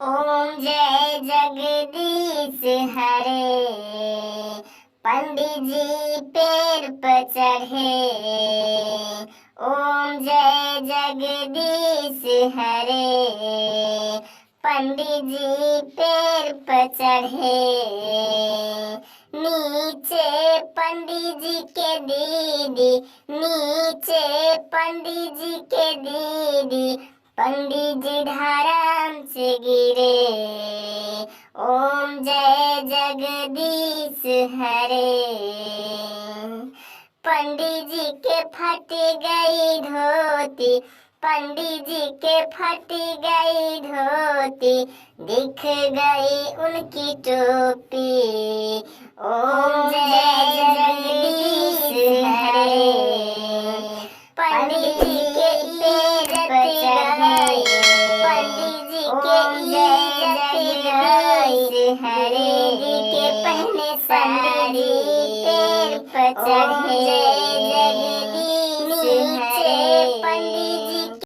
ओम जय जगदीश हरे। पंडित जी पेड़ पर चढ़े। ओम जय जगदीश हरे। पंडित जी पेड़ पर चढ़े। नीचे पंडित जी के दीदी, नीचे पंडित जी के दीदी, पंडित जी धर्म से गिरे। ओम जय जगदीश हरे। पंडित जी के फट गई धोती, पंडित जी के फट गई धोती, दिख गई उनकी टोपी। ओम जय जगदीश हरे। पंडित जी के पैर पर चढ़े, पंडित जी के जगदीश हरे के पहने साड़ी पैर पर चढ़े।